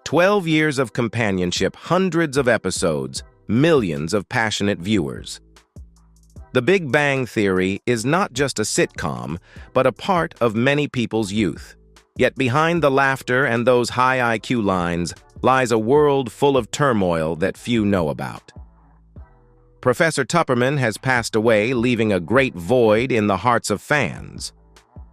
12 years of companionship, hundreds of episodes, millions of passionate viewers. The Big Bang Theory is not just a sitcom, but a part of many people's youth. Yet behind the laughter and those high IQ lines lies a world full of turmoil that few know about. Professor Tupperman has passed away, leaving a great void in the hearts of fans.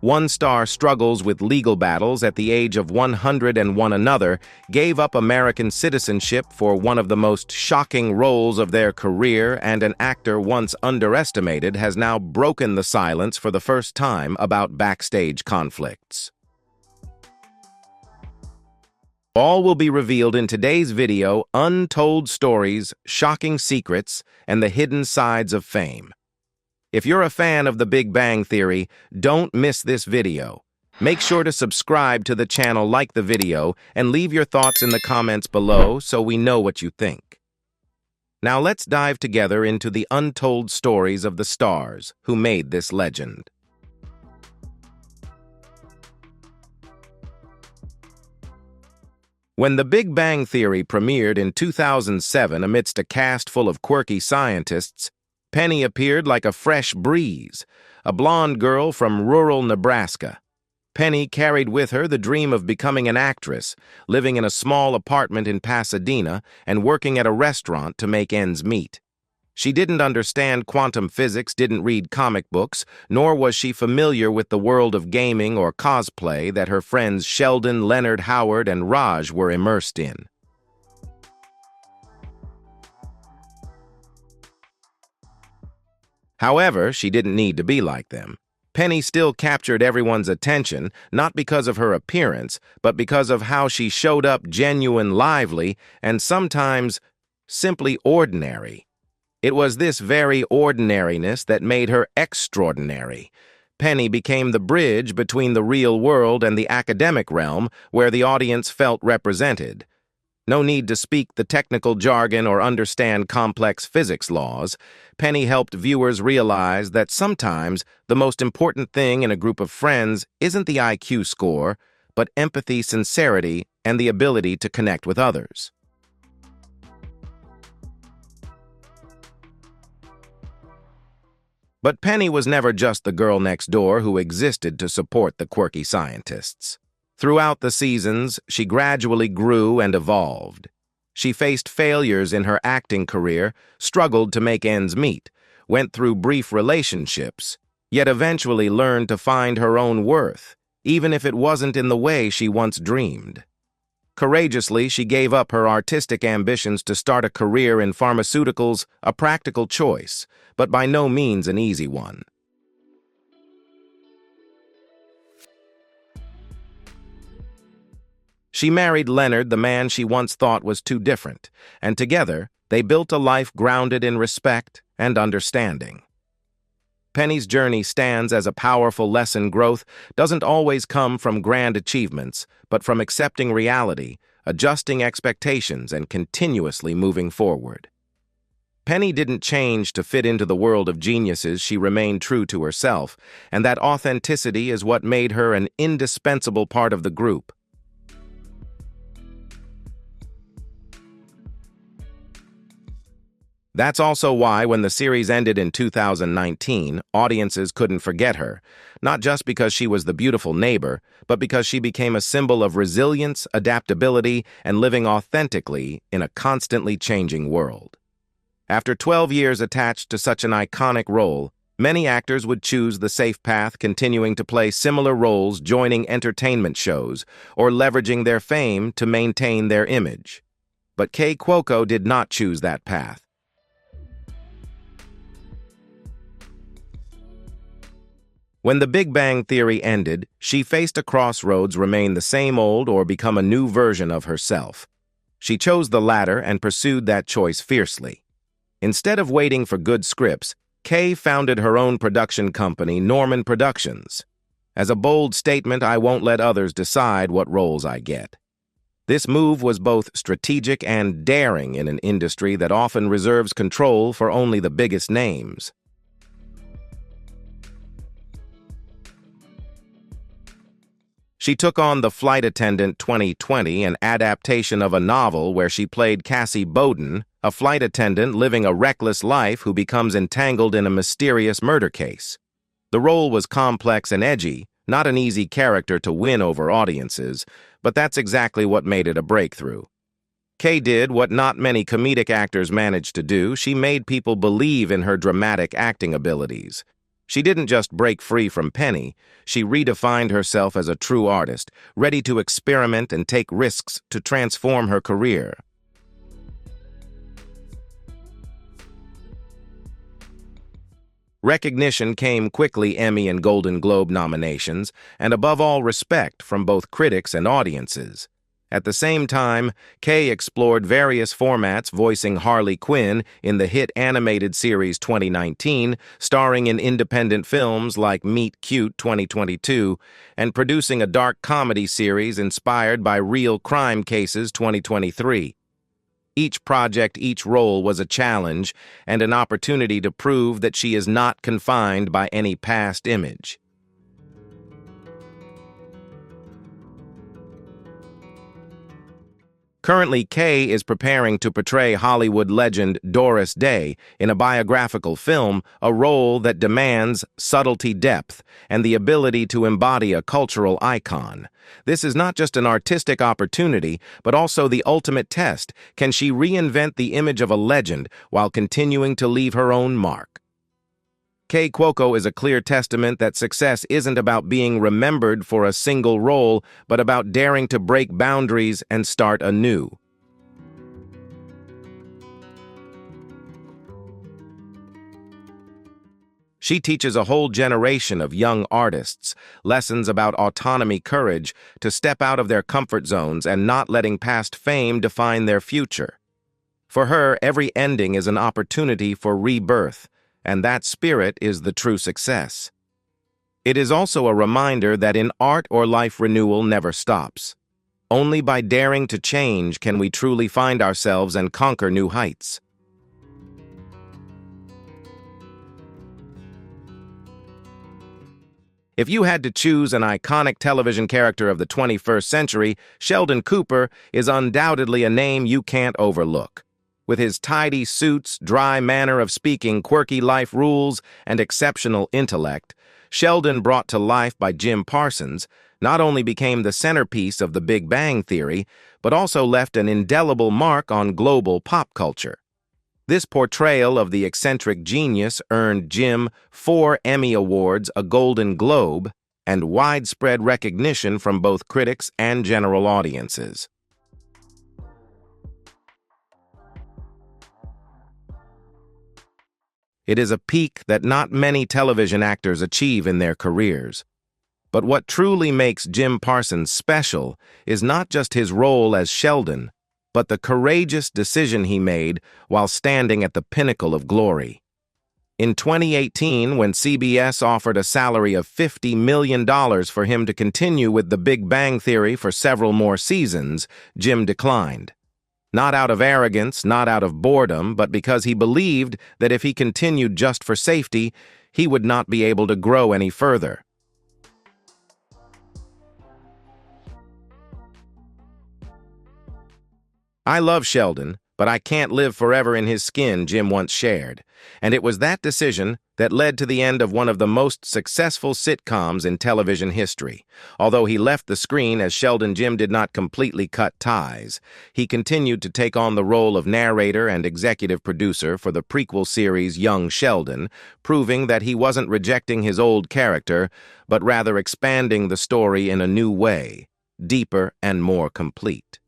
One star struggles with legal battles at the age of 101. Another gave up American citizenship for one of the most shocking roles of their career, and an actor once underestimated has now broken the silence for the first time about backstage conflicts. All will be revealed in today's video: untold stories, shocking secrets, and the hidden sides of fame. If you're a fan of The Big Bang Theory, don't miss this video. Make sure to subscribe to the channel, like the video, and leave your thoughts in the comments below so we know what you think. Now let's dive together into the untold stories of the stars who made this legend. When The Big Bang Theory premiered in 2007 amidst a cast full of quirky scientists, Penny appeared like a fresh breeze, a blonde girl from rural Nebraska. Penny carried with her the dream of becoming an actress, living in a small apartment in Pasadena and working at a restaurant to make ends meet. She didn't understand quantum physics, didn't read comic books, nor was she familiar with the world of gaming or cosplay that her friends Sheldon, Leonard, Howard, and Raj were immersed in. However, she didn't need to be like them. Penny still captured everyone's attention, not because of her appearance, but because of how she showed up: genuine, lively, and sometimes simply ordinary. It was this very ordinariness that made her extraordinary. Penny became the bridge between the real world and the academic realm, where the audience felt represented. No need to speak the technical jargon or understand complex physics laws. Penny helped viewers realize that sometimes the most important thing in a group of friends isn't the IQ score, but empathy, sincerity, and the ability to connect with others. But Penny was never just the girl next door who existed to support the quirky scientists. Throughout the seasons, she gradually grew and evolved. She faced failures in her acting career, struggled to make ends meet, went through brief relationships, yet eventually learned to find her own worth, even if it wasn't in the way she once dreamed. Courageously, she gave up her artistic ambitions to start a career in pharmaceuticals, a practical choice, but by no means an easy one. She married Leonard, the man she once thought was too different, and together they built a life grounded in respect and understanding. Penny's journey stands as a powerful lesson. Growth doesn't always come from grand achievements, but from accepting reality, adjusting expectations, and continuously moving forward. Penny didn't change to fit into the world of geniuses. She remained true to herself, and that authenticity is what made her an indispensable part of the group. That's also why, when the series ended in 2019, audiences couldn't forget her, not just because she was the beautiful neighbor, but because she became a symbol of resilience, adaptability, and living authentically in a constantly changing world. After 12 years attached to such an iconic role, many actors would choose the safe path, continuing to play similar roles, joining entertainment shows, or leveraging their fame to maintain their image. But Kaley Cuoco did not choose that path. When The Big Bang Theory ended, she faced a crossroads: remain the same old or become a new version of herself. She chose the latter and pursued that choice fiercely. Instead of waiting for good scripts, Kay founded her own production company, Norman Productions. As a bold statement, I won't let others decide what roles I get. This move was both strategic and daring in an industry that often reserves control for only the biggest names. She took on The Flight Attendant 2020, an adaptation of a novel where she played Cassie Bowden, a flight attendant living a reckless life who becomes entangled in a mysterious murder case. The role was complex and edgy, not an easy character to win over audiences, but that's exactly what made it a breakthrough. Kay did what not many comedic actors managed to do. She made people believe in her dramatic acting abilities. She didn't just break free from Penny, she redefined herself as a true artist, ready to experiment and take risks to transform her career. Recognition came quickly: Emmy and Golden Globe nominations, and above all, respect from both critics and audiences. At the same time, Kay explored various formats, voicing Harley Quinn in the hit animated series 2019, starring in independent films like Meet Cute 2022, and producing a dark comedy series inspired by real crime cases 2023. Each project, each role was a challenge and an opportunity to prove that she is not confined by any past image. Currently, Kay is preparing to portray Hollywood legend Doris Day in a biographical film, a role that demands subtlety, depth, and the ability to embody a cultural icon. This is not just an artistic opportunity, but also the ultimate test. Can she reinvent the image of a legend while continuing to leave her own mark? Kaley Cuoco is a clear testament that success isn't about being remembered for a single role, but about daring to break boundaries and start anew. She teaches a whole generation of young artists lessons about autonomy, courage, to step out of their comfort zones and not letting past fame define their future. For her, every ending is an opportunity for rebirth, and that spirit is the true success. It is also a reminder that in art or life, renewal never stops. Only by daring to change can we truly find ourselves and conquer new heights. If you had to choose an iconic television character of the 21st century, Sheldon Cooper is undoubtedly a name you can't overlook. With his tidy suits, dry manner of speaking, quirky life rules, and exceptional intellect, Sheldon, brought to life by Jim Parsons, not only became the centerpiece of The Big Bang Theory, but also left an indelible mark on global pop culture. This portrayal of the eccentric genius earned Jim 4 Emmy Awards, a Golden Globe, and widespread recognition from both critics and general audiences. It is a peak that not many television actors achieve in their careers. But what truly makes Jim Parsons special is not just his role as Sheldon, but the courageous decision he made while standing at the pinnacle of glory. In 2018, when CBS offered a salary of $50 million for him to continue with The Big Bang Theory for several more seasons, Jim declined. Not out of arrogance, not out of boredom, but because he believed that if he continued just for safety, he would not be able to grow any further. "I love Sheldon, but I can't live forever in his skin," Jim once shared. And it was that decision that led to the end of one of the most successful sitcoms in television history. Although he left the screen as Sheldon, Jim did not completely cut ties. He continued to take on the role of narrator and executive producer for the prequel series Young Sheldon, proving that he wasn't rejecting his old character, but rather expanding the story in a new way, deeper and more complete.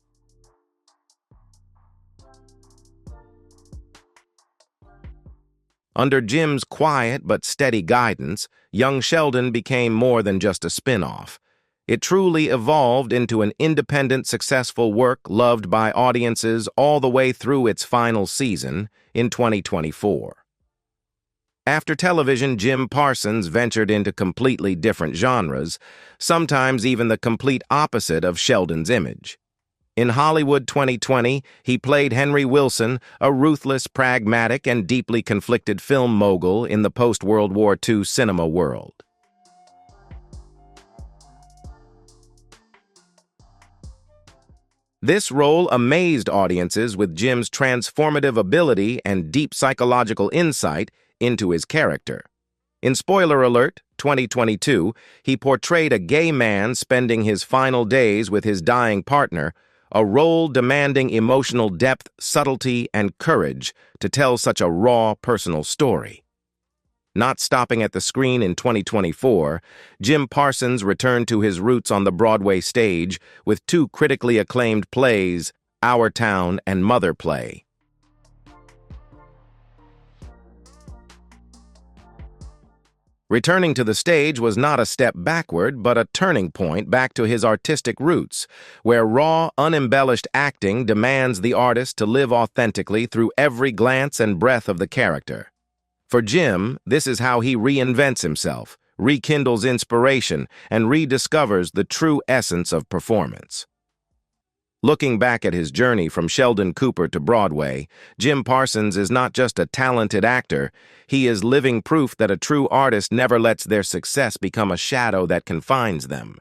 Under Jim's quiet but steady guidance, Young Sheldon became more than just a spin-off. It truly evolved into an independent, successful work loved by audiences all the way through its final season in 2024. After television, Jim Parsons ventured into completely different genres, sometimes even the complete opposite of Sheldon's image. In Hollywood 2020, he played Henry Wilson, a ruthless, pragmatic, and deeply conflicted film mogul in the post-World War II cinema world. This role amazed audiences with Jim's transformative ability and deep psychological insight into his character. In Spoiler Alert 2022, he portrayed a gay man spending his final days with his dying partner, a role demanding emotional depth, subtlety, and courage to tell such a raw, personal story. Not stopping at the screen in 2024, Jim Parsons returned to his roots on the Broadway stage with two critically acclaimed plays, Our Town and Mother Play. Returning to the stage was not a step backward, but a turning point back to his artistic roots, where raw, unembellished acting demands the artist to live authentically through every glance and breath of the character. For Jim, this is how he reinvents himself, rekindles inspiration, and rediscovers the true essence of performance. Looking back at his journey from Sheldon Cooper to Broadway, Jim Parsons is not just a talented actor, he is living proof that a true artist never lets their success become a shadow that confines them.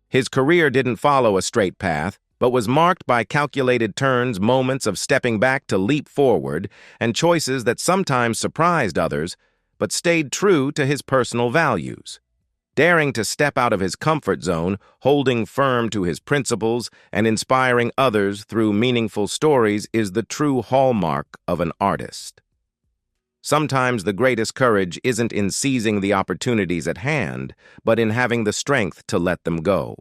His career didn't follow a straight path, but was marked by calculated turns, moments of stepping back to leap forward, and choices that sometimes surprised others, but stayed true to his personal values. Daring to step out of his comfort zone, holding firm to his principles, and inspiring others through meaningful stories is the true hallmark of an artist. Sometimes the greatest courage isn't in seizing the opportunities at hand, but in having the strength to let them go.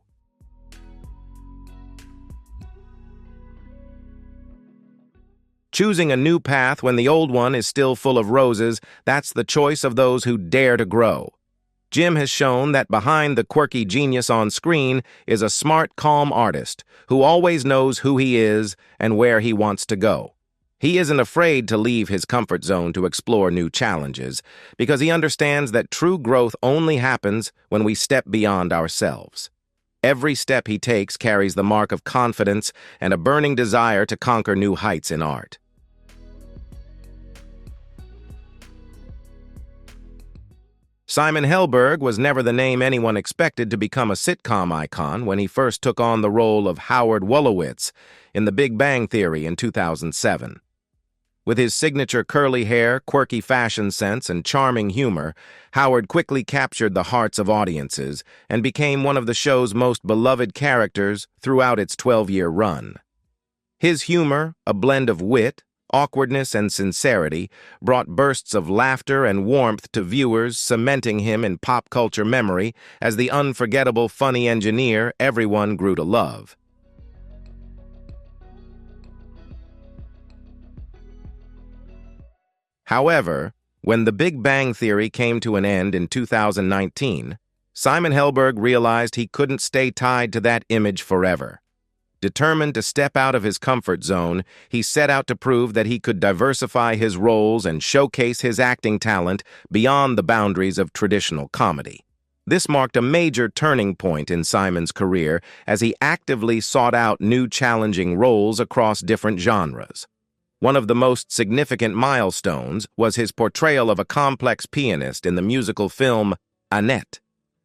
Choosing a new path when the old one is still full of roses, that's the choice of those who dare to grow. Jim has shown that behind the quirky genius on screen is a smart, calm artist who always knows who he is and where he wants to go. He isn't afraid to leave his comfort zone to explore new challenges because he understands that true growth only happens when we step beyond ourselves. Every step he takes carries the mark of confidence and a burning desire to conquer new heights in art. Simon Helberg was never the name anyone expected to become a sitcom icon when he first took on the role of Howard Wolowitz in The Big Bang Theory in 2007. With his signature curly hair, quirky fashion sense, and charming humor, Howard quickly captured the hearts of audiences and became one of the show's most beloved characters throughout its 12-year run. His humor, a blend of wit, awkwardness, and sincerity, brought bursts of laughter and warmth to viewers, cementing him in pop culture memory as the unforgettable funny engineer everyone grew to love. However, when The Big Bang Theory came to an end in 2019, Simon Helberg realized he couldn't stay tied to that image forever. Determined to step out of his comfort zone, he set out to prove that he could diversify his roles and showcase his acting talent beyond the boundaries of traditional comedy. This marked a major turning point in Simon's career as he actively sought out new challenging roles across different genres. One of the most significant milestones was his portrayal of a complex pianist in the musical film Annette,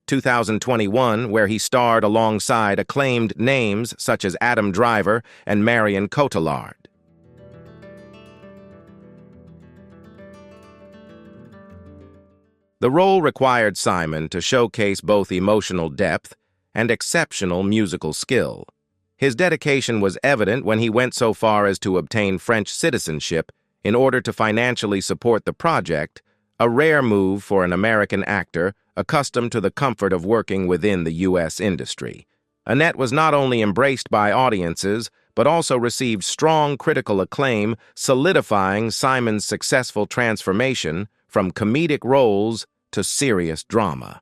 2021, where he starred alongside acclaimed names such as Adam Driver and Marion Cotillard. The role required Simon to showcase both emotional depth and exceptional musical skill. His dedication was evident when he went so far as to obtain French citizenship in order to financially support the project, a rare move for an American actor accustomed to the comfort of working within the U.S. industry. Annette was not only embraced by audiences, but also received strong critical acclaim, solidifying Simon's successful transformation from comedic roles to serious drama.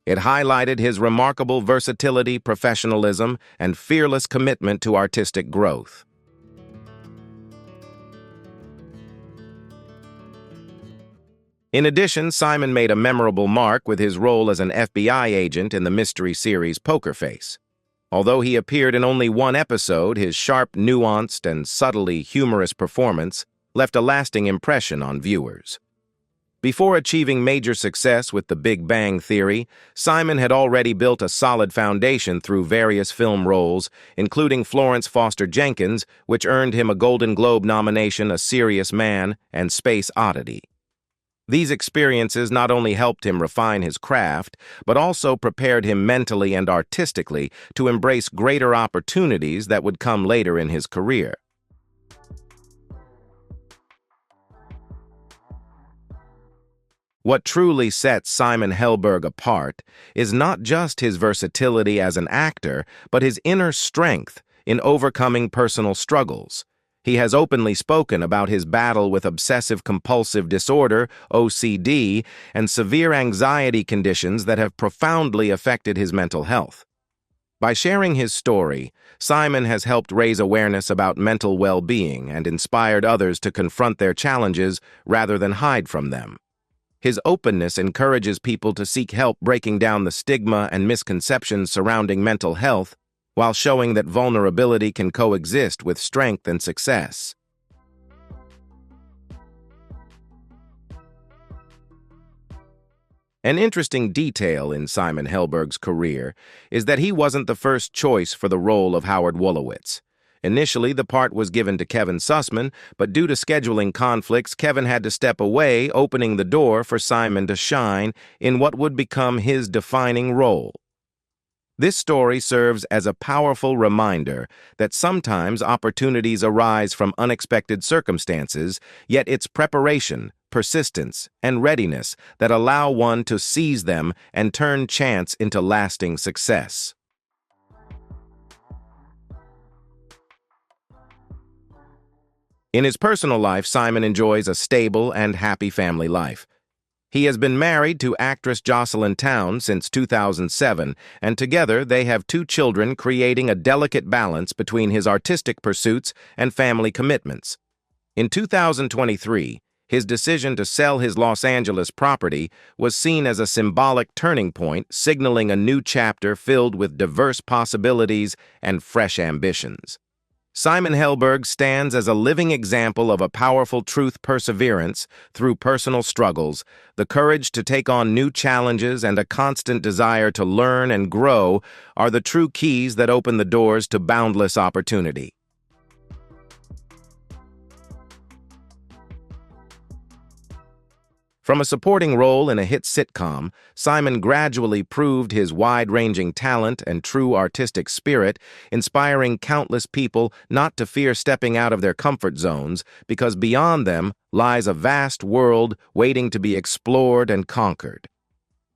It highlighted his remarkable versatility, professionalism, and fearless commitment to artistic growth. In addition, Simon made a memorable mark with his role as an FBI agent in the mystery series Poker Face. Although he appeared in only one episode, his sharp, nuanced, and subtly humorous performance left a lasting impression on viewers. Before achieving major success with The Big Bang Theory, Simon had already built a solid foundation through various film roles, including Florence Foster Jenkins, which earned him a Golden Globe nomination, A Serious Man, and Space Oddity. These experiences not only helped him refine his craft, but also prepared him mentally and artistically to embrace greater opportunities that would come later in his career. What truly sets Simon Helberg apart is not just his versatility as an actor, but his inner strength in overcoming personal struggles. He has openly spoken about his battle with obsessive-compulsive disorder, OCD, and severe anxiety conditions that have profoundly affected his mental health. By sharing his story, Simon has helped raise awareness about mental well-being and inspired others to confront their challenges rather than hide from them. His openness encourages people to seek help breaking down the stigma and misconceptions surrounding mental health, while showing that vulnerability can coexist with strength and success. An interesting detail in Simon Helberg's career is that he wasn't the first choice for the role of Howard Wolowitz. Initially, the part was given to Kevin Sussman, but due to scheduling conflicts, Kevin had to step away, opening the door for Simon to shine in what would become his defining role. This story serves as a powerful reminder that sometimes opportunities arise from unexpected circumstances, yet it's preparation, persistence, and readiness that allow one to seize them and turn chance into lasting success. In his personal life, Simon enjoys a stable and happy family life. He has been married to actress Jocelyn Towne since 2007, and together they have 2 children, creating a delicate balance between his artistic pursuits and family commitments. In 2023, his decision to sell his Los Angeles property was seen as a symbolic turning point, signaling a new chapter filled with diverse possibilities and fresh ambitions. Simon Helberg stands as a living example of a powerful truth perseverance through personal struggles, the courage to take on new challenges, and a constant desire to learn and grow are the true keys that open the doors to boundless opportunity. From a supporting role in a hit sitcom, Simon gradually proved his wide-ranging talent and true artistic spirit, inspiring countless people not to fear stepping out of their comfort zones, because beyond them lies a vast world waiting to be explored and conquered.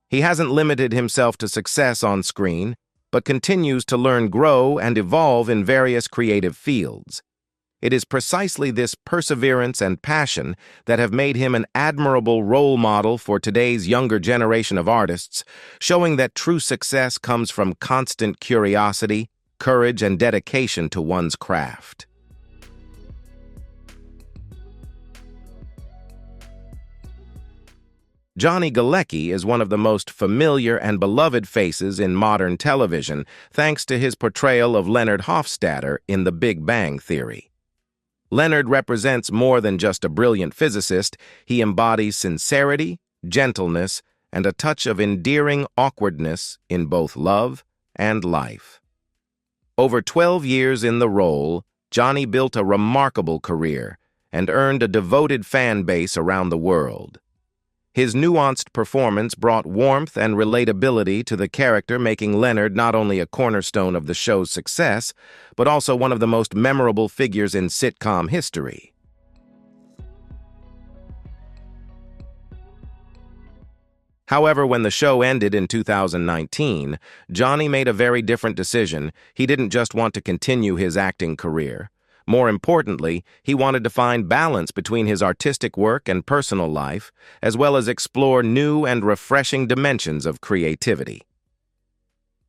He hasn't limited himself to success on screen, but continues to learn, grow, and evolve in various creative fields. It is precisely this perseverance and passion that have made him an admirable role model for today's younger generation of artists, showing that true success comes from constant curiosity, courage, and dedication to one's craft. Johnny Galecki is one of the most familiar and beloved faces in modern television, thanks to his portrayal of Leonard Hofstadter in The Big Bang Theory. Leonard represents more than just a brilliant physicist. He embodies sincerity, gentleness, and a touch of endearing awkwardness in both love and life. Over 12 years in the role, Johnny built a remarkable career and earned a devoted fan base around the world. His nuanced performance brought warmth and relatability to the character, making Leonard not only a cornerstone of the show's success, but also one of the most memorable figures in sitcom history. However, when the show ended in 2019, Johnny made a very different decision. He didn't just want to continue his acting career. More importantly, he wanted to find balance between his artistic work and personal life, as well as explore new and refreshing dimensions of creativity.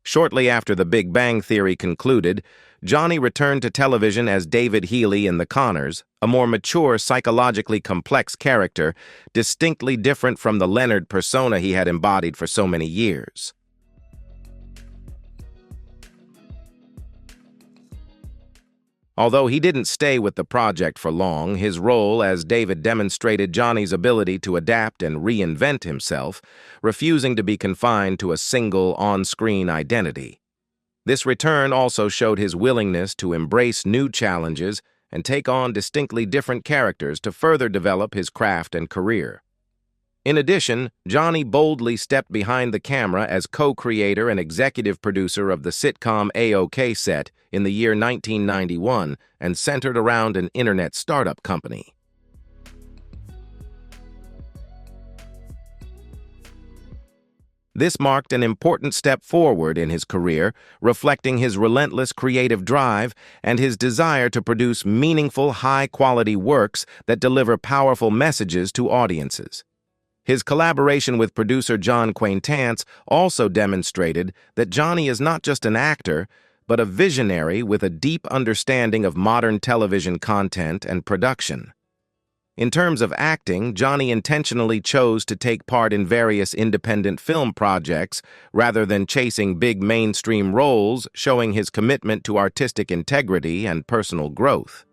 Shortly after The Big Bang Theory concluded, Johnny returned to television as David Healy in The Conners, a more mature, psychologically complex character, distinctly different from the Leonard persona he had embodied for so many years. Although he didn't stay with the project for long, his role as David demonstrated Johnny's ability to adapt and reinvent himself, refusing to be confined to a single on-screen identity. This return also showed his willingness to embrace new challenges and take on distinctly different characters to further develop his craft and career. In addition, Johnny boldly stepped behind the camera as co-creator and executive producer of the sitcom A-OK Set in the year 1991 and centered around an internet startup company. This marked an important step forward in his career, reflecting his relentless creative drive and his desire to produce meaningful, high-quality works that deliver powerful messages to audiences. His collaboration with producer John Quaintance also demonstrated that Johnny is not just an actor, but a visionary with a deep understanding of modern television content and production. In terms of acting, Johnny intentionally chose to take part in various independent film projects rather than chasing big mainstream roles, showing his commitment to artistic integrity and personal growth.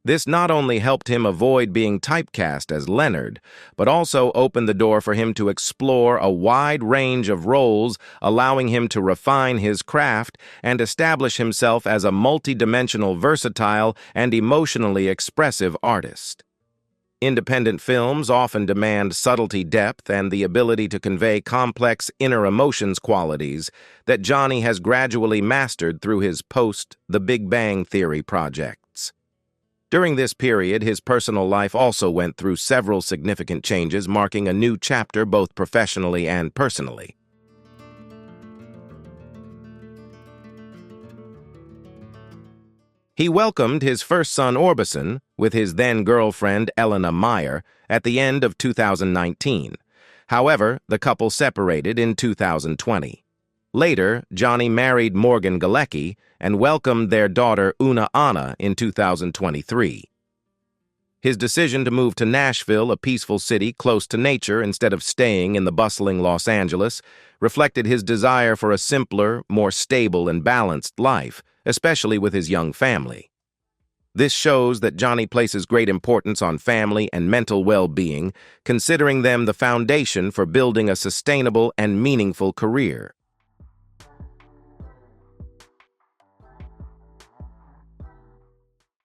This not only helped him avoid being typecast as Leonard, but also opened the door for him to explore a wide range of roles, allowing him to refine his craft and establish himself as a multi-dimensional, versatile, and emotionally expressive artist. Independent films often demand subtlety, depth, and the ability to convey complex inner emotions qualities that Johnny has gradually mastered through his post-The Big Bang Theory projects. During this period, his personal life also went through several significant changes, marking a new chapter both professionally and personally. He welcomed his first son, Orbison, with his then-girlfriend, Elena Meyer, at the end of 2019. However, the couple separated in 2020. Later, Johnny married Morgan Galecki and welcomed their daughter Una Anna in 2023. His decision to move to Nashville, a peaceful city close to nature instead of staying in the bustling Los Angeles, reflected his desire for a simpler, more stable and balanced life, especially with his young family. This shows that Johnny places great importance on family and mental well-being, considering them the foundation for building a sustainable and meaningful career.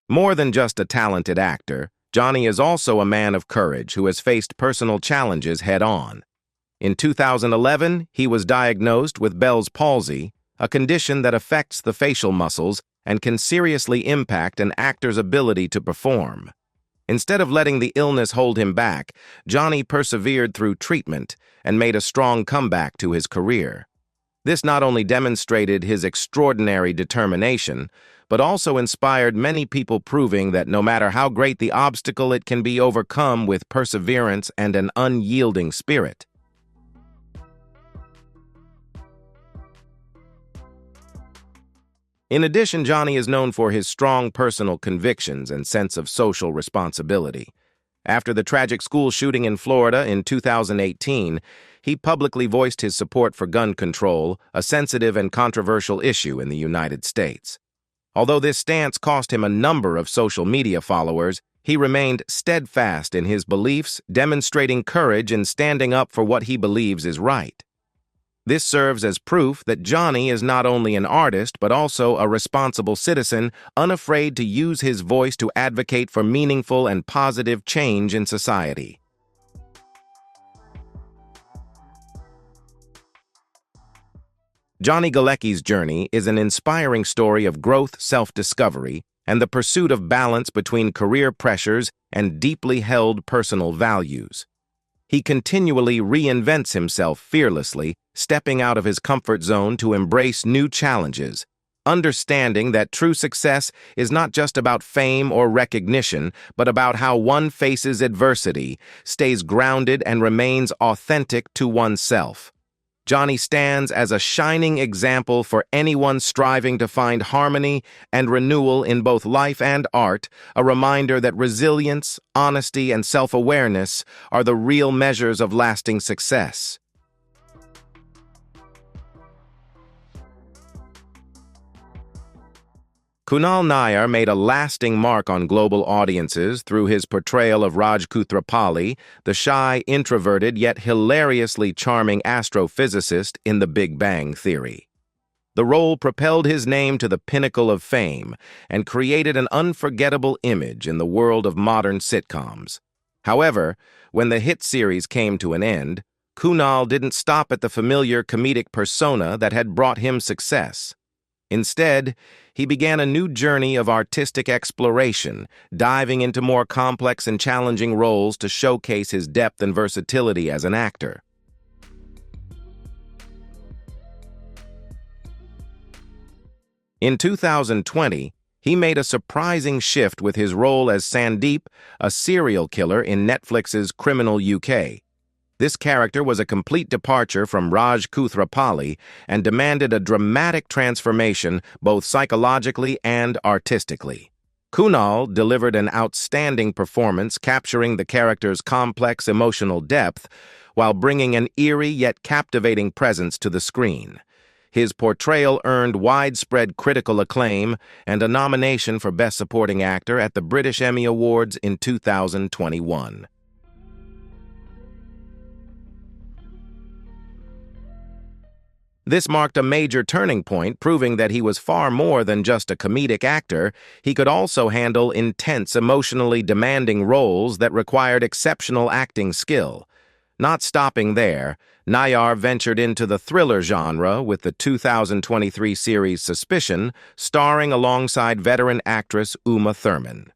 More than just a talented actor, Johnny is also a man of courage who has faced personal challenges head-on. In 2011, he was diagnosed with Bell's palsy, a condition that affects the facial muscles and can seriously impact an actor's ability to perform. Instead of letting the illness hold him back, Johnny persevered through treatment and made a strong comeback to his career. This not only demonstrated his extraordinary determination, but also inspired many people, proving that no matter how great the obstacle, it can be overcome with perseverance and an unyielding spirit. In addition, Johnny is known for his strong personal convictions and sense of social responsibility. After the tragic school shooting in Florida in 2018, he publicly voiced his support for gun control, a sensitive and controversial issue in the United States. Although this stance cost him a number of social media followers, he remained steadfast in his beliefs, demonstrating courage in standing up for what he believes is right. This serves as proof that Johnny is not only an artist but also a responsible citizen, unafraid to use his voice to advocate for meaningful and positive change in society. Johnny Galecki's journey is an inspiring story of growth, self-discovery, and the pursuit of balance between career pressures and deeply held personal values. He continually reinvents himself fearlessly, stepping out of his comfort zone to embrace new challenges, understanding that true success is not just about fame or recognition, but about how one faces adversity, stays grounded, and remains authentic to oneself. Johnny stands as a shining example for anyone striving to find harmony and renewal in both life and art, a reminder that resilience, honesty, and self-awareness are the real measures of lasting success. Kunal Nair made a lasting mark on global audiences through his portrayal of Raj Koothrappali, the shy, introverted, yet hilariously charming astrophysicist in The Big Bang Theory. The role propelled his name to the pinnacle of fame and created an unforgettable image in the world of modern sitcoms. However, when the hit series came to an end, Kunal didn't stop at the familiar comedic persona that had brought him success. Instead, he began a new journey of artistic exploration, diving into more complex and challenging roles to showcase his depth and versatility as an actor. In 2020, he made a surprising shift with his role as Sandeep, a serial killer in Netflix's Criminal UK. This character was a complete departure from Raj Koothrappali and demanded a dramatic transformation both psychologically and artistically. Kunal delivered an outstanding performance, capturing the character's complex emotional depth while bringing an eerie yet captivating presence to the screen. His portrayal earned widespread critical acclaim and a nomination for Best Supporting Actor at the British Emmy Awards in 2021. This marked a major turning point, proving that he was far more than just a comedic actor. He could also handle intense, emotionally demanding roles that required exceptional acting skill. Not stopping there, Nair ventured into the thriller genre with the 2023 series Suspicion, starring alongside veteran actress Uma Thurman.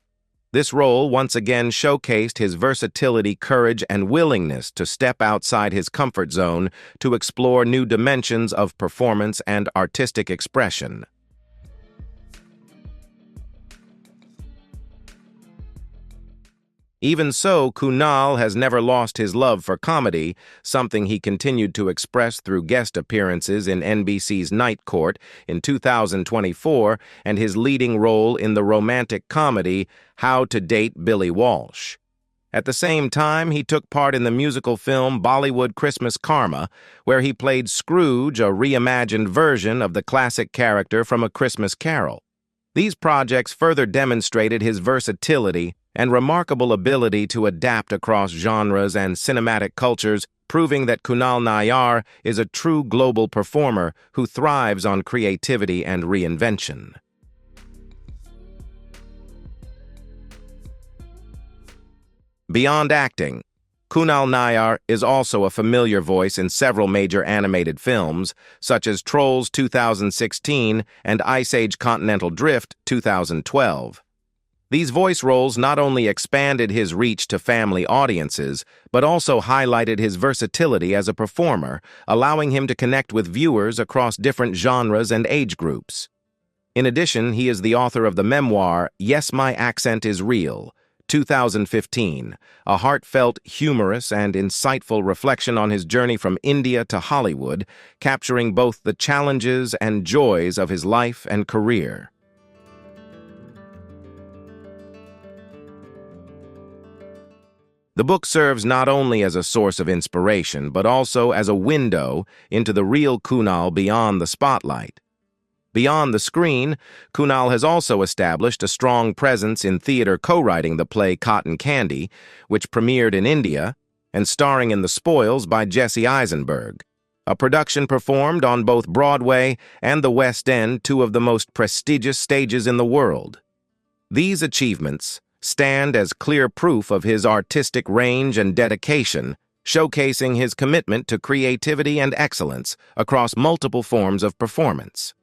This role once again showcased his versatility, courage, and willingness to step outside his comfort zone to explore new dimensions of performance and artistic expression. Even so, Kunal has never lost his love for comedy, something he continued to express through guest appearances in NBC's Night Court in 2024 and his leading role in the romantic comedy How to Date Billy Walsh. At the same time, he took part in the musical film Bollywood Christmas Karma, where he played Scrooge, a reimagined version of the classic character from A Christmas Carol. These projects further demonstrated his versatility and remarkable ability to adapt across genres and cinematic cultures, proving that Kunal Nair is a true global performer who thrives on creativity and reinvention. Beyond acting, Kunal Nair is also a familiar voice in several major animated films, such as Trolls 2016 and Ice Age Continental Drift 2012. These voice roles not only expanded his reach to family audiences, but also highlighted his versatility as a performer, allowing him to connect with viewers across different genres and age groups. In addition, he is the author of the memoir Yes, My Accent is Real, 2015, a heartfelt, humorous, and insightful reflection on his journey from India to Hollywood, capturing both the challenges and joys of his life and career. The book serves not only as a source of inspiration, but also as a window into the real Kunal beyond the spotlight. Beyond the screen, Kunal has also established a strong presence in theater, co-writing the play Cotton Candy, which premiered in India, and starring in The Spoils by Jesse Eisenberg, a production performed on both Broadway and the West End, two of the most prestigious stages in the world. These achievements stand as clear proof of his artistic range and dedication, showcasing his commitment to creativity and excellence across multiple forms of performance.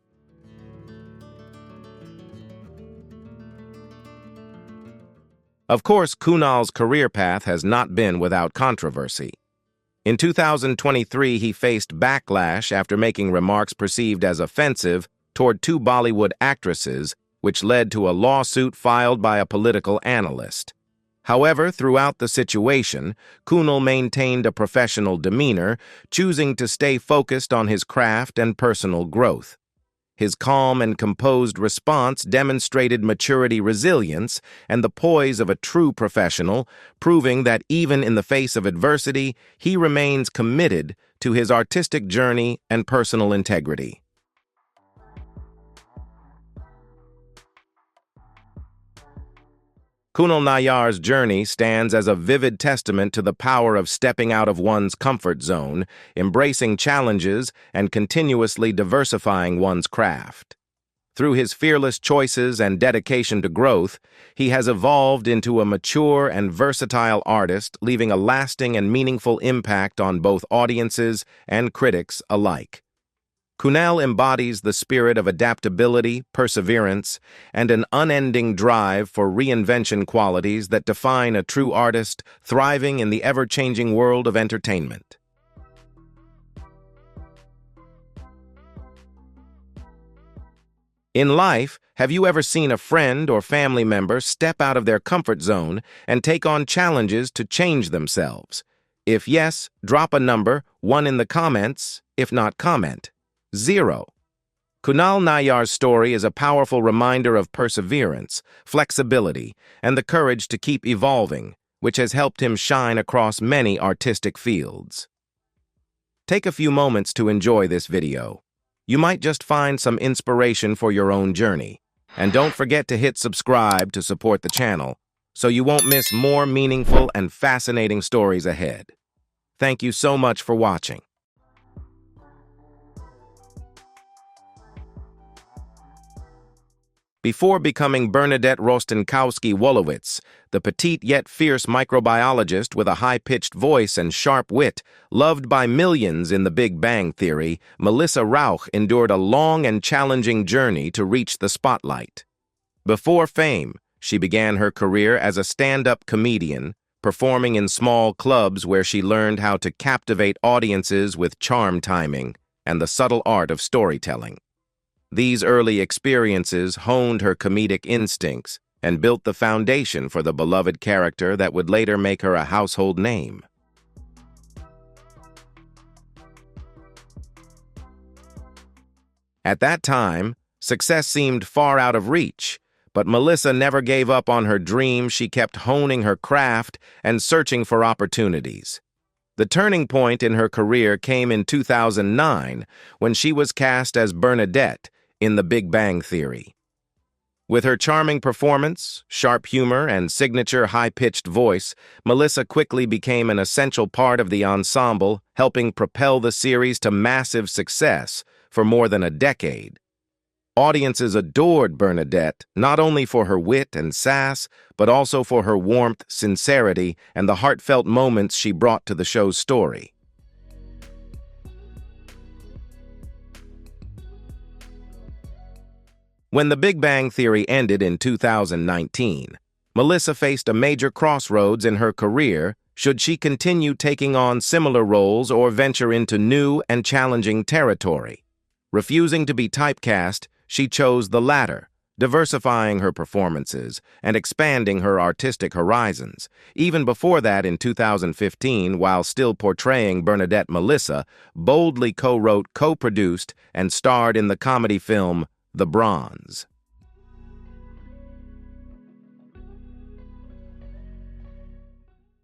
Of course, Kunal's career path has not been without controversy. In 2023, he faced backlash after making remarks perceived as offensive toward two Bollywood actresses, which led to a lawsuit filed by a political analyst. However, throughout the situation, Kunal maintained a professional demeanor, choosing to stay focused on his craft and personal growth. His calm and composed response demonstrated maturity, resilience, and the poise of a true professional, proving that even in the face of adversity, he remains committed to his artistic journey and personal integrity. Kunal Nayyar's journey stands as a vivid testament to the power of stepping out of one's comfort zone, embracing challenges, and continuously diversifying one's craft. Through his fearless choices and dedication to growth, he has evolved into a mature and versatile artist, leaving a lasting and meaningful impact on both audiences and critics alike. Kunal embodies the spirit of adaptability, perseverance, and an unending drive for reinvention, qualities that define a true artist thriving in the ever-changing world of entertainment. In life, have you ever seen a friend or family member step out of their comfort zone and take on challenges to change themselves? If yes, drop a number, 1 in the comments. If not, comment 0. Kunal Nayyar's story is a powerful reminder of perseverance, flexibility, and the courage to keep evolving, which has helped him shine across many artistic fields. Take a few moments to enjoy this video. You might just find some inspiration for your own journey. And don't forget to hit subscribe to support the channel, so you won't miss more meaningful and fascinating stories ahead. Thank you so much for watching. Before becoming Bernadette Rostenkowski-Wolowitz, the petite yet fierce microbiologist with a high-pitched voice and sharp wit, loved by millions in The Big Bang Theory, Melissa Rauch endured a long and challenging journey to reach the spotlight. Before fame, she began her career as a stand-up comedian, performing in small clubs where she learned how to captivate audiences with charm timing and the subtle art of storytelling. These early experiences honed her comedic instincts and built the foundation for the beloved character that would later make her a household name. At that time, success seemed far out of reach, but Melissa never gave up on her dream. She kept honing her craft and searching for opportunities. The turning point in her career came in 2009 when she was cast as Bernadette in The Big Bang Theory. With her charming performance, sharp humor, and signature high-pitched voice, Melissa quickly became an essential part of the ensemble, helping propel the series to massive success for more than a decade. Audiences adored Bernadette not only for her wit and sass, but also for her warmth, sincerity, and the heartfelt moments she brought to the show's story. When The Big Bang Theory ended in 2019, Melissa faced a major crossroads in her career. Should she continue taking on similar roles or venture into new and challenging territory? Refusing to be typecast, she chose the latter, diversifying her performances and expanding her artistic horizons. Even before that, in 2015, while still portraying Bernadette, Melissa boldly co-wrote, co-produced, and starred in the comedy film The Bronze.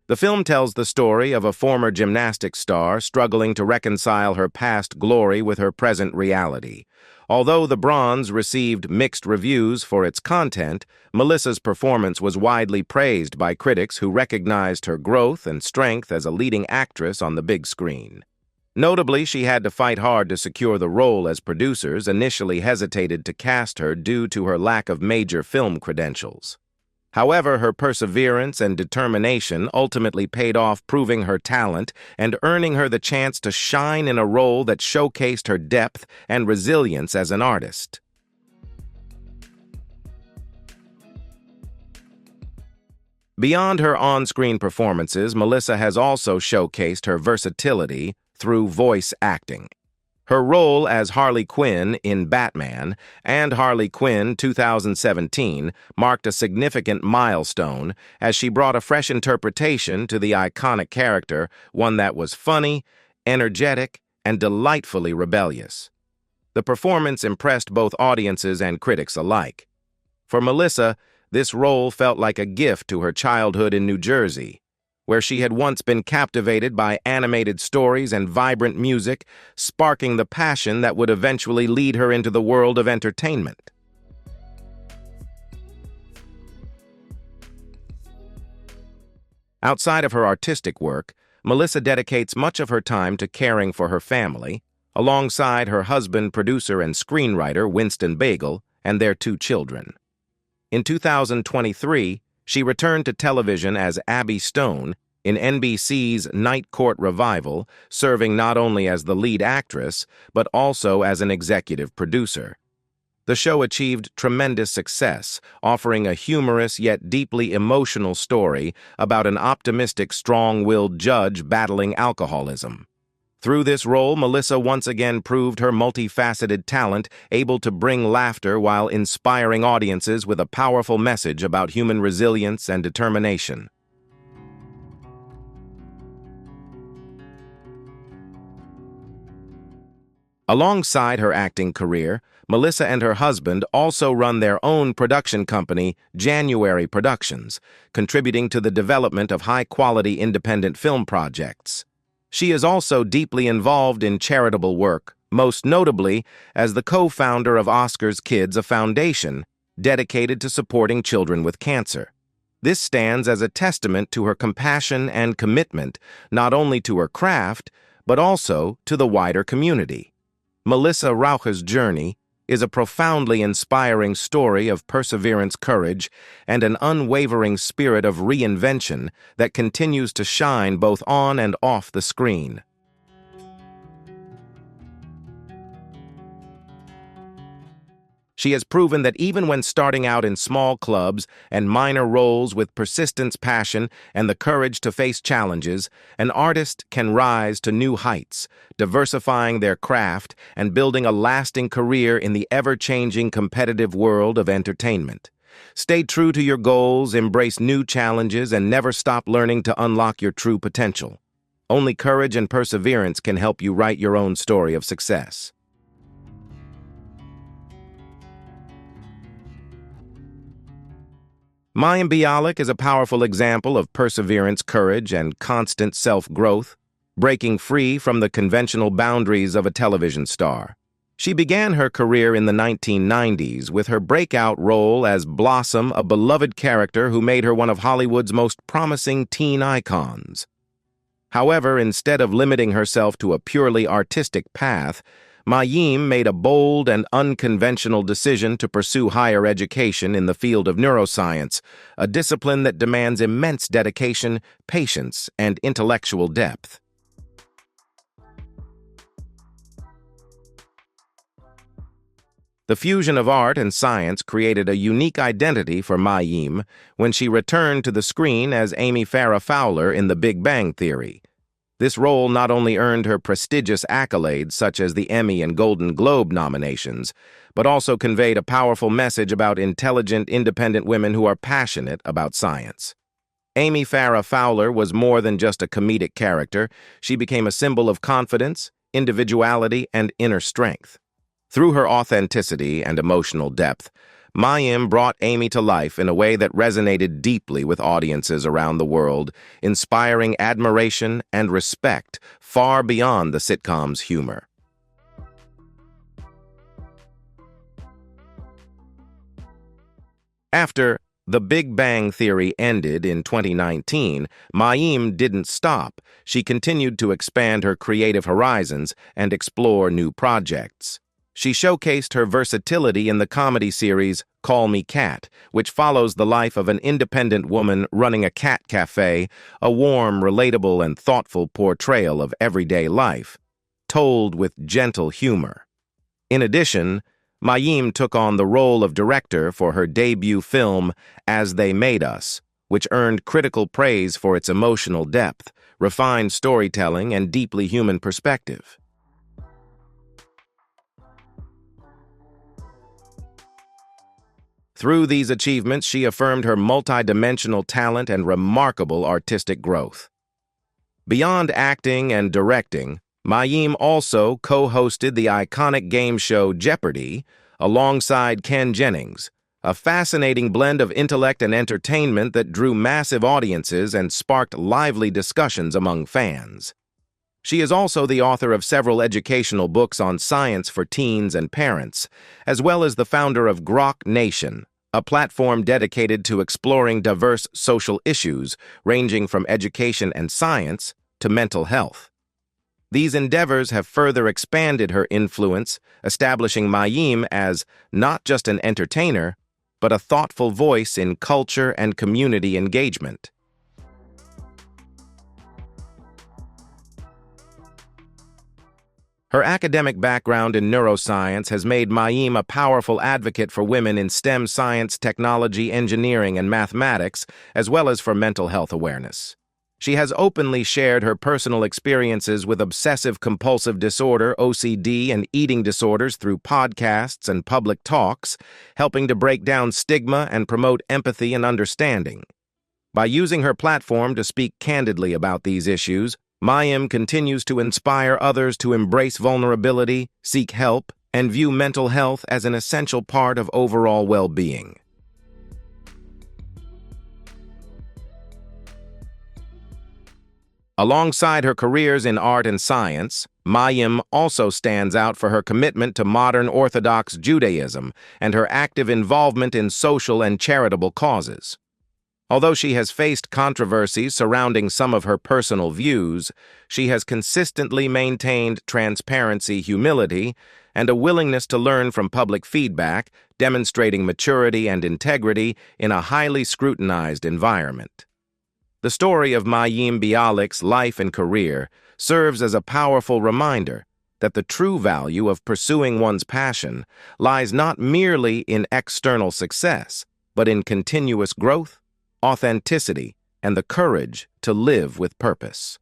The film tells the story of a former gymnastics star struggling to reconcile her past glory with her present reality. Although The Bronze received mixed reviews for its content, Melissa's performance was widely praised by critics who recognized her growth and strength as a leading actress on the big screen. Notably, she had to fight hard to secure the role, as producers initially hesitated to cast her due to her lack of major film credentials. However, her perseverance and determination ultimately paid off, proving her talent and earning her the chance to shine in a role that showcased her depth and resilience as an artist. Beyond her on-screen performances, Melissa has also showcased her versatility through voice acting. Her role as Harley Quinn in Batman and Harley Quinn 2017 marked a significant milestone as she brought a fresh interpretation to the iconic character, one that was funny, energetic, and delightfully rebellious. The performance impressed both audiences and critics alike. For Melissa, this role felt like a gift to her childhood in New Jersey, where she had once been captivated by animated stories and vibrant music, sparking the passion that would eventually lead her into the world of entertainment. Outside of her artistic work, Melissa dedicates much of her time to caring for her family, alongside her husband, producer, and screenwriter Winston Bagel, and their 2 children. In 2023, she returned to television as Abby Stone in NBC's Night Court revival, serving not only as the lead actress, but also as an executive producer. The show achieved tremendous success, offering a humorous yet deeply emotional story about an optimistic, strong-willed judge battling alcoholism. Through this role, Melissa once again proved her multifaceted talent, able to bring laughter while inspiring audiences with a powerful message about human resilience and determination. Alongside her acting career, Melissa and her husband also run their own production company, January Productions, contributing to the development of high-quality independent film projects. She is also deeply involved in charitable work, most notably as the co-founder of Oscar's Kids, a foundation dedicated to supporting children with cancer. This stands as a testament to her compassion and commitment, not only to her craft, but also to the wider community. Melissa Rauch's journey is a profoundly inspiring story of perseverance, courage, and an unwavering spirit of reinvention that continues to shine both on and off the screen. She has proven that even when starting out in small clubs and minor roles with persistence, passion, and the courage to face challenges, an artist can rise to new heights, diversifying their craft and building a lasting career in the ever-changing competitive world of entertainment. Stay true to your goals, embrace new challenges, and never stop learning to unlock your true potential. Only courage and perseverance can help you write your own story of success. Mayim Bialik is a powerful example of perseverance, courage, and constant self-growth, breaking free from the conventional boundaries of a television star. She began her career in the 1990s with her breakout role as Blossom, a beloved character who made her one of Hollywood's most promising teen icons. However, instead of limiting herself to a purely artistic path, Mayim made a bold and unconventional decision to pursue higher education in the field of neuroscience, a discipline that demands immense dedication, patience, and intellectual depth. The fusion of art and science created a unique identity for Mayim when she returned to the screen as Amy Farrah Fowler in The Big Bang Theory. This role not only earned her prestigious accolades such as the Emmy and Golden Globe nominations, but also conveyed a powerful message about intelligent, independent women who are passionate about science. Amy Farrah Fowler was more than just a comedic character. She became a symbol of confidence, individuality, and inner strength. Through her authenticity and emotional depth, Mayim brought Amy to life in a way that resonated deeply with audiences around the world, inspiring admiration and respect far beyond the sitcom's humor. After The Big Bang Theory ended in 2019, Mayim didn't stop. She continued to expand her creative horizons and explore new projects. She showcased her versatility in the comedy series Call Me Kat, which follows the life of an independent woman running a cat cafe, a warm, relatable, and thoughtful portrayal of everyday life, told with gentle humor. In addition, Mayim took on the role of director for her debut film As They Made Us, which earned critical praise for its emotional depth, refined storytelling, and deeply human perspective. Through these achievements, she affirmed her multidimensional talent and remarkable artistic growth. Beyond acting and directing, Mayim also co-hosted the iconic game show Jeopardy! Alongside Ken Jennings, a fascinating blend of intellect and entertainment that drew massive audiences and sparked lively discussions among fans. She is also the author of several educational books on science for teens and parents, as well as the founder of Grok Nation, a platform dedicated to exploring diverse social issues ranging from education and science to mental health. These endeavors have further expanded her influence, establishing Mayim as not just an entertainer, but a thoughtful voice in culture and community engagement. Her academic background in neuroscience has made Mayim a powerful advocate for women in STEM science, technology, engineering, and mathematics, as well as for mental health awareness. She has openly shared her personal experiences with obsessive-compulsive disorder, OCD, and eating disorders through podcasts and public talks, helping to break down stigma and promote empathy and understanding. By using her platform to speak candidly about these issues, Mayim continues to inspire others to embrace vulnerability, seek help, and view mental health as an essential part of overall well-being. Alongside her careers in art and science, Mayim also stands out for her commitment to modern Orthodox Judaism and her active involvement in social and charitable causes. Although she has faced controversies surrounding some of her personal views, she has consistently maintained transparency, humility, and a willingness to learn from public feedback, demonstrating maturity and integrity in a highly scrutinized environment. The story of Mayim Bialik's life and career serves as a powerful reminder that the true value of pursuing one's passion lies not merely in external success, but in continuous growth, authenticity, and the courage to live with purpose.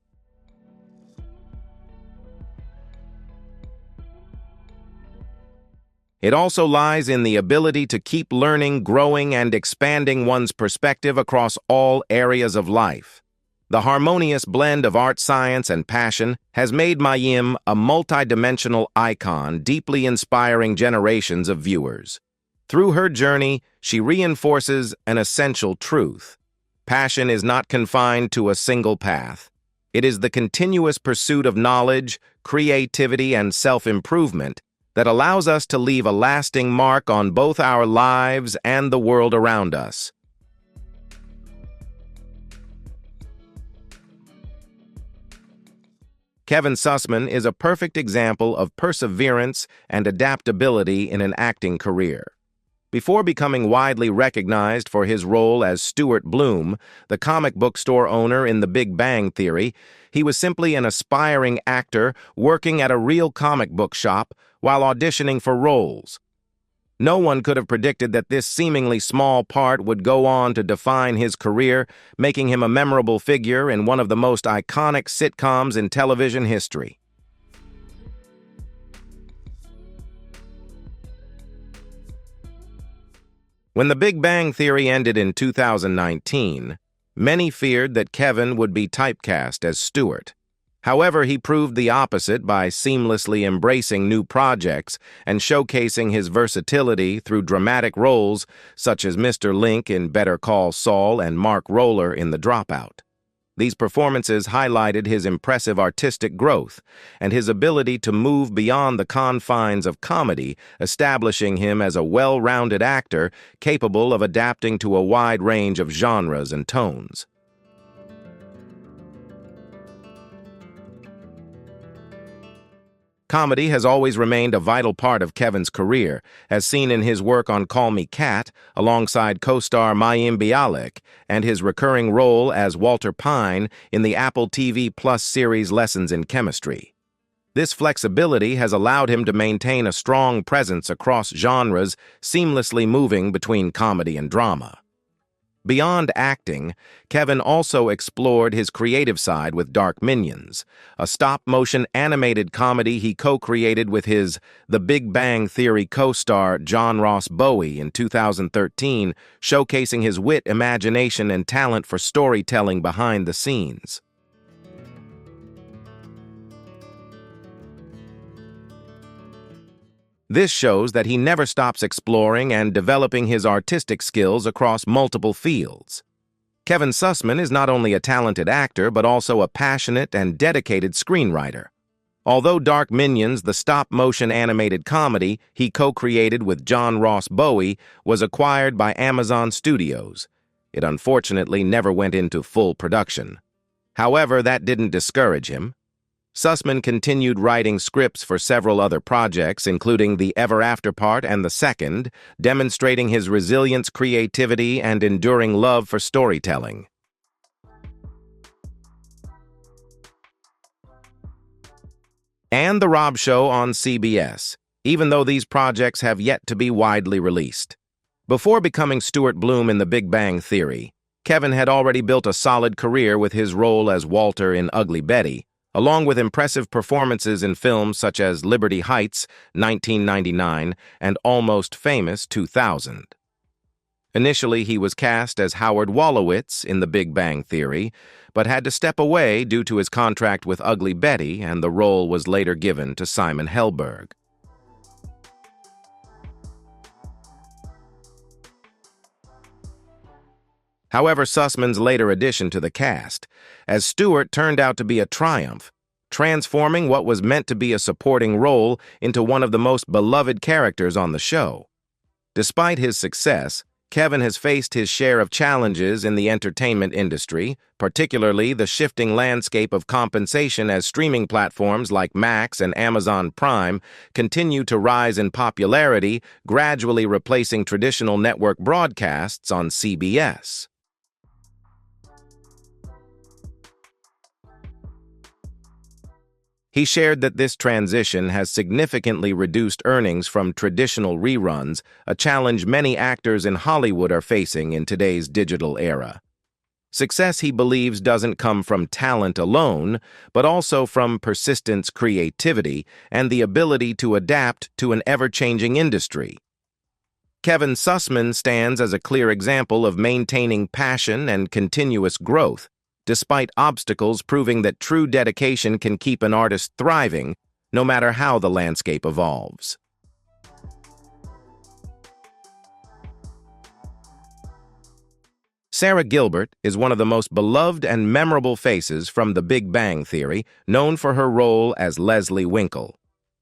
It also lies in the ability to keep learning, growing, and expanding one's perspective across all areas of life. The harmonious blend of art, science, and passion has made Mayim a multidimensional icon, deeply inspiring generations of viewers. Through her journey, she reinforces an essential truth. Passion is not confined to a single path. It is the continuous pursuit of knowledge, creativity, and self-improvement that allows us to leave a lasting mark on both our lives and the world around us. Kevin Sussman is a perfect example of perseverance and adaptability in an acting career. Before becoming widely recognized for his role as Stuart Bloom, the comic book store owner in The Big Bang Theory, he was simply an aspiring actor working at a real comic book shop while auditioning for roles. No one could have predicted that this seemingly small part would go on to define his career, making him a memorable figure in one of the most iconic sitcoms in television history. When The Big Bang Theory ended in 2019, many feared that Kevin would be typecast as Stuart. However, he proved the opposite by seamlessly embracing new projects and showcasing his versatility through dramatic roles such as Mr. Link in Better Call Saul and Mark Roller in The Dropout. These performances highlighted his impressive artistic growth and his ability to move beyond the confines of comedy, establishing him as a well-rounded actor capable of adapting to a wide range of genres and tones. Comedy has always remained a vital part of Kevin's career, as seen in his work on Call Me Kat, alongside co-star Mayim Bialik, and his recurring role as Walter Pine in the Apple TV Plus series Lessons in Chemistry. This flexibility has allowed him to maintain a strong presence across genres, seamlessly moving between comedy and drama. Beyond acting, Kevin also explored his creative side with Dark Minions, a stop-motion animated comedy he co-created with his The Big Bang Theory co-star John Ross Bowie in 2013, showcasing his wit, imagination, and talent for storytelling behind the scenes. This shows that he never stops exploring and developing his artistic skills across multiple fields. Kevin Sussman is not only a talented actor but also a passionate and dedicated screenwriter. Although Dark Minions, the stop-motion animated comedy he co-created with John Ross Bowie, was acquired by Amazon Studios, it unfortunately never went into full production. However, that didn't discourage him. Sussman continued writing scripts for several other projects, including the Ever After part and the second, demonstrating his resilience, creativity, and enduring love for storytelling. And The Rob Show on CBS, even though these projects have yet to be widely released. Before becoming Stuart Bloom in The Big Bang Theory, Kevin had already built a solid career with his role as Walter in Ugly Betty, along with impressive performances in films such as Liberty Heights, 1999, and Almost Famous, 2000. Initially, he was cast as Howard Wolowitz in The Big Bang Theory, but had to step away due to his contract with Ugly Betty, and the role was later given to Simon Helberg. However, Sussman's later addition to the cast, as Stewart, turned out to be a triumph, transforming what was meant to be a supporting role into one of the most beloved characters on the show. Despite his success, Kevin has faced his share of challenges in the entertainment industry, particularly the shifting landscape of compensation as streaming platforms like Max and Amazon Prime continue to rise in popularity, gradually replacing traditional network broadcasts on CBS. He shared that this transition has significantly reduced earnings from traditional reruns, a challenge many actors in Hollywood are facing in today's digital era. Success, he believes, doesn't come from talent alone, but also from persistence, creativity, and the ability to adapt to an ever-changing industry. Kevin Sussman stands as a clear example of maintaining passion and continuous growth, despite obstacles, proving that true dedication can keep an artist thriving, no matter how the landscape evolves. Sarah Gilbert is one of the most beloved and memorable faces from The Big Bang Theory, known for her role as Leslie Winkle.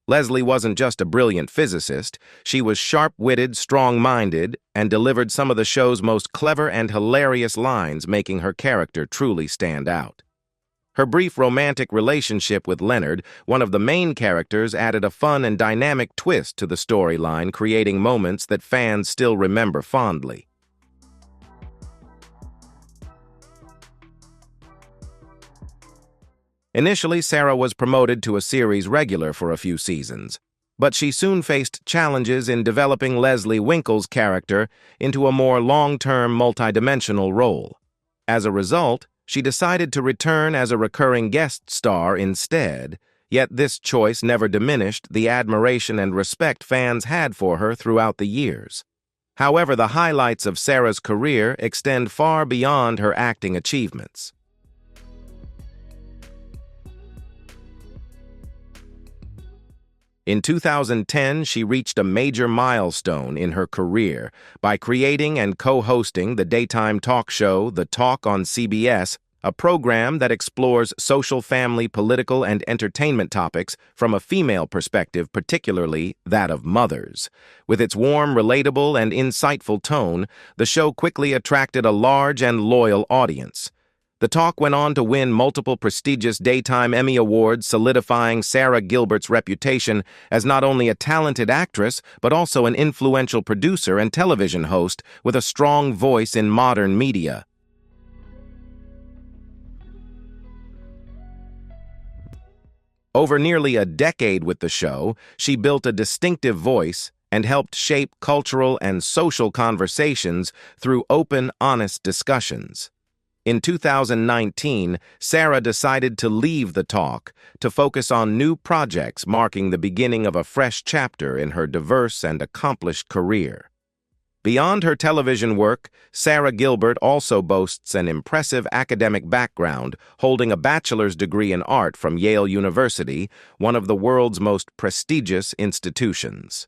Leslie wasn't just a brilliant physicist, she was sharp-witted, strong-minded, and delivered some of the show's most clever and hilarious lines, making her character truly stand out. Her brief romantic relationship with Leonard, one of the main characters, added a fun and dynamic twist to the storyline, creating moments that fans still remember fondly. Initially, Sarah was promoted to a series regular for a few seasons, but she soon faced challenges in developing Leslie Winkle's character into a more long-term, multidimensional role. As a result, she decided to return as a recurring guest star instead, yet this choice never diminished the admiration and respect fans had for her throughout the years. However, the highlights of Sarah's career extend far beyond her acting achievements. In 2010, she reached a major milestone in her career by creating and co-hosting the daytime talk show The Talk on CBS, a program that explores social, family, political, and entertainment topics from a female perspective, particularly that of mothers. With its warm, relatable, and insightful tone, the show quickly attracted a large and loyal audience. The Talk went on to win multiple prestigious Daytime Emmy Awards, solidifying Sarah Gilbert's reputation as not only a talented actress, but also an influential producer and television host with a strong voice in modern media. Over nearly a decade with the show, she built a distinctive voice and helped shape cultural and social conversations through open, honest discussions. In 2019, Sarah decided to leave The Talk to focus on new projects, marking the beginning of a fresh chapter in her diverse and accomplished career. Beyond her television work, Sarah Gilbert also boasts an impressive academic background, holding a bachelor's degree in art from Yale University, one of the world's most prestigious institutions.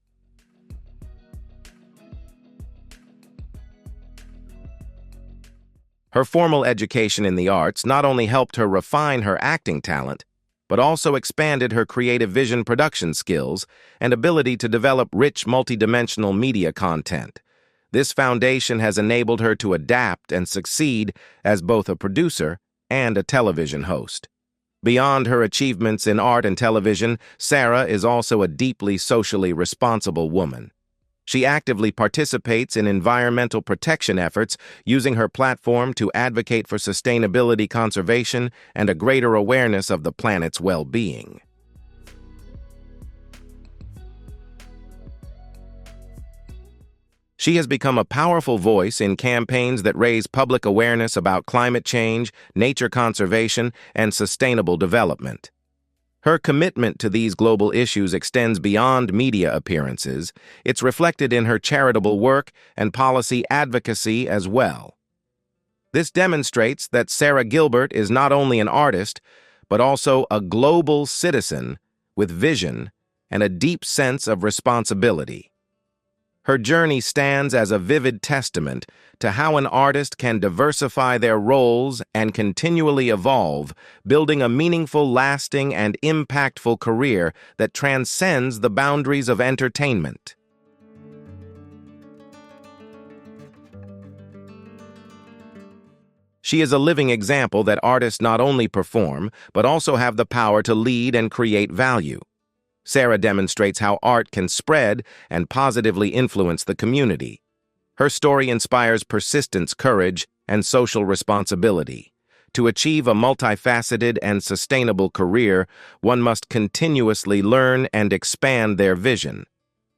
Her formal education in the arts not only helped her refine her acting talent, but also expanded her creative vision production skills and ability to develop rich multidimensional media content. This foundation has enabled her to adapt and succeed as both a producer and a television host. Beyond her achievements in art and television, Sarah is also a deeply socially responsible woman. She actively participates in environmental protection efforts, using her platform to advocate for sustainability, conservation, and a greater awareness of the planet's well-being. She has become a powerful voice in campaigns that raise public awareness about climate change, nature conservation, and sustainable development. Her commitment to these global issues extends beyond media appearances. It's reflected in her charitable work and policy advocacy as well. This demonstrates that Sarah Gilbert is not only an artist, but also a global citizen with vision and a deep sense of responsibility. Her journey stands as a vivid testament to how an artist can diversify their roles and continually evolve, building a meaningful, lasting, and impactful career that transcends the boundaries of entertainment. She is a living example that artists not only perform, but also have the power to lead and create value. Sarah demonstrates how art can spread and positively influence the community. Her story inspires persistence, courage, and social responsibility. To achieve a multifaceted and sustainable career, one must continuously learn and expand their vision.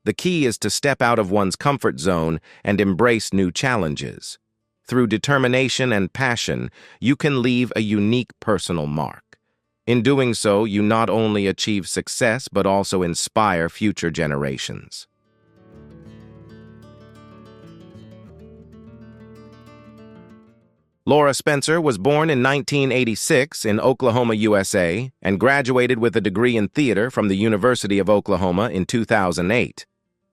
The key is to step out of one's comfort zone and embrace new challenges. Through determination and passion, you can leave a unique personal mark. In doing so, you not only achieve success, but also inspire future generations. Laura Spencer was born in 1986 in Oklahoma, USA, and graduated with a degree in theater from the University of Oklahoma in 2008.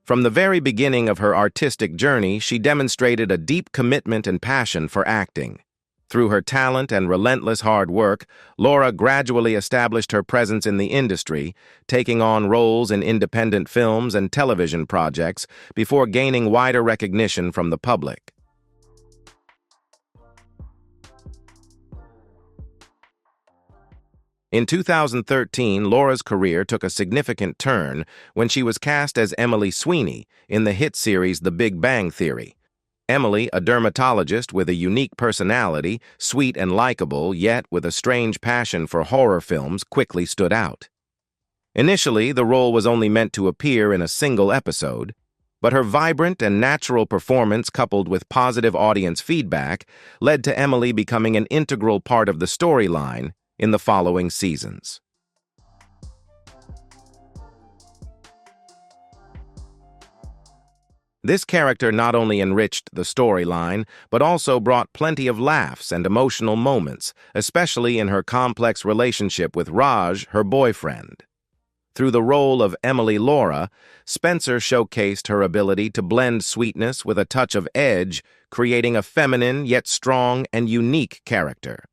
From the very beginning of her artistic journey, she demonstrated a deep commitment and passion for acting. Through her talent and relentless hard work, Laura gradually established her presence in the industry, taking on roles in independent films and television projects before gaining wider recognition from the public. In 2013, Laura's career took a significant turn when she was cast as Emily Sweeney in the hit series The Big Bang Theory. Emily, a dermatologist with a unique personality, sweet and likable, yet with a strange passion for horror films, quickly stood out. Initially, the role was only meant to appear in a single episode, but her vibrant and natural performance, coupled with positive audience feedback, led to Emily becoming an integral part of the storyline in the following seasons. This character not only enriched the storyline, but also brought plenty of laughs and emotional moments, especially in her complex relationship with Raj, her boyfriend. Through the role of Emily Laura, Spencer showcased her ability to blend sweetness with a touch of edge, creating a feminine yet strong and unique character.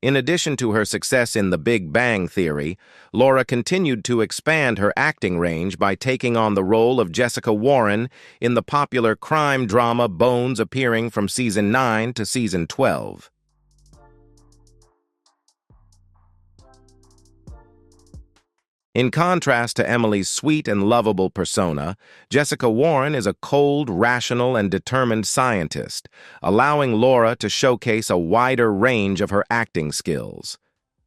In addition to her success in The Big Bang Theory, Laura continued to expand her acting range by taking on the role of Jessica Warren in the popular crime drama Bones, appearing from Season 9 to Season 12. In contrast to Emily's sweet and lovable persona, Jessica Warren is a cold, rational, and determined scientist, allowing Laura to showcase a wider range of her acting skills.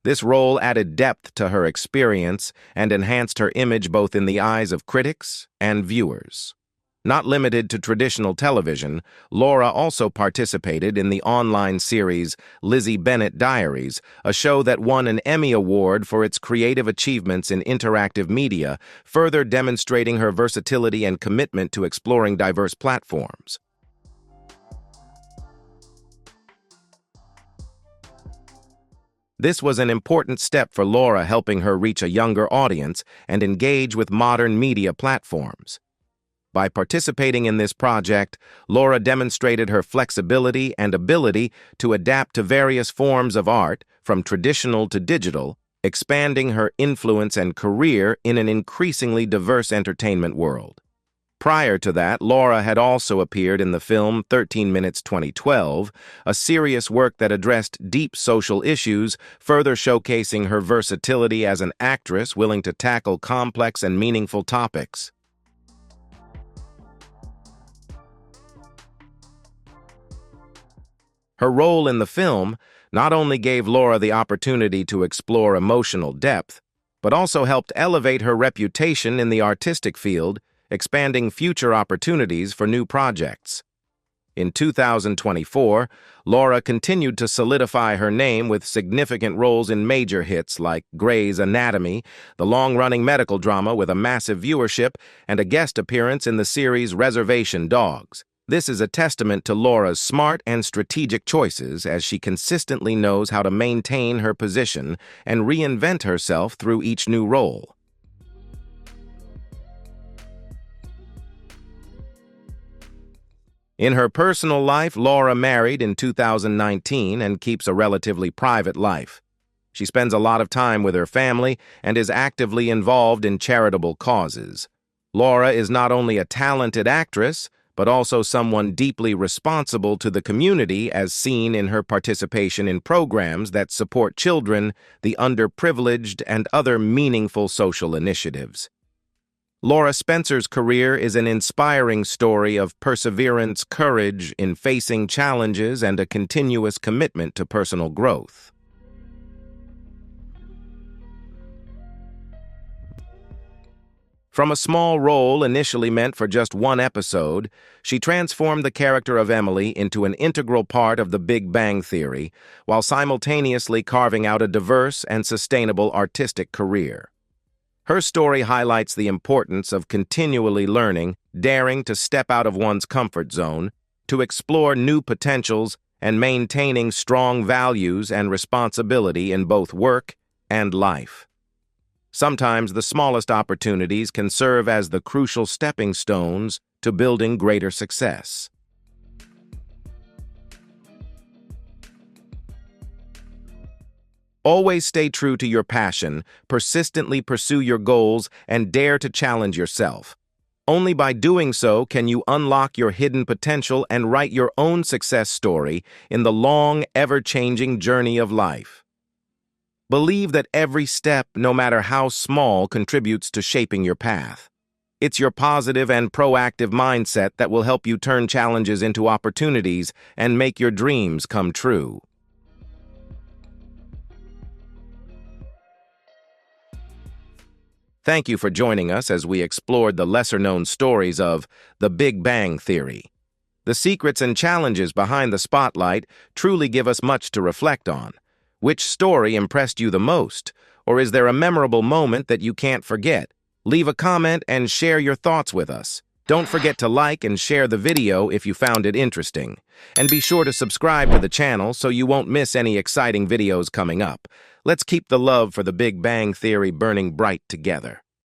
This role added depth to her experience and enhanced her image both in the eyes of critics and viewers. Not limited to traditional television, Laura also participated in the online series Lizzie Bennet Diaries, a show that won an Emmy Award for its creative achievements in interactive media, further demonstrating her versatility and commitment to exploring diverse platforms. This was an important step for Laura, helping her reach a younger audience and engage with modern media platforms. By participating in this project, Laura demonstrated her flexibility and ability to adapt to various forms of art, from traditional to digital, expanding her influence and career in an increasingly diverse entertainment world. Prior to that, Laura had also appeared in the film 13 Minutes 2012, a serious work that addressed deep social issues, further showcasing her versatility as an actress willing to tackle complex and meaningful topics. Her role in the film not only gave Laura the opportunity to explore emotional depth, but also helped elevate her reputation in the artistic field, expanding future opportunities for new projects. In 2024, Laura continued to solidify her name with significant roles in major hits like Grey's Anatomy, the long-running medical drama with a massive viewership, and a guest appearance in the series Reservation Dogs. This is a testament to Laura's smart and strategic choices as she consistently knows how to maintain her position and reinvent herself through each new role. In her personal life, Laura married in 2019 and keeps a relatively private life. She spends a lot of time with her family and is actively involved in charitable causes. Laura is not only a talented actress, but also someone deeply responsible to the community as seen in her participation in programs that support children, the underprivileged, and other meaningful social initiatives. Laura Spencer's career is an inspiring story of perseverance, courage in facing challenges, and a continuous commitment to personal growth. From a small role initially meant for just one episode, she transformed the character of Emily into an integral part of The Big Bang Theory, while simultaneously carving out a diverse and sustainable artistic career. Her story highlights the importance of continually learning, daring to step out of one's comfort zone, to explore new potentials, and maintaining strong values and responsibility in both work and life. Sometimes the smallest opportunities can serve as the crucial stepping stones to building greater success. Always stay true to your passion, persistently pursue your goals, and dare to challenge yourself. Only by doing so can you unlock your hidden potential and write your own success story in the long, ever-changing journey of life. Believe that every step, no matter how small, contributes to shaping your path. It's your positive and proactive mindset that will help you turn challenges into opportunities and make your dreams come true. Thank you for joining us as we explored the lesser-known stories of The Big Bang Theory. The secrets and challenges behind the spotlight truly give us much to reflect on. Which story impressed you the most? Or is there a memorable moment that you can't forget? Leave a comment and share your thoughts with us. Don't forget to like and share the video if you found it interesting. And be sure to subscribe to the channel so you won't miss any exciting videos coming up. Let's keep the love for The Big Bang Theory burning bright together.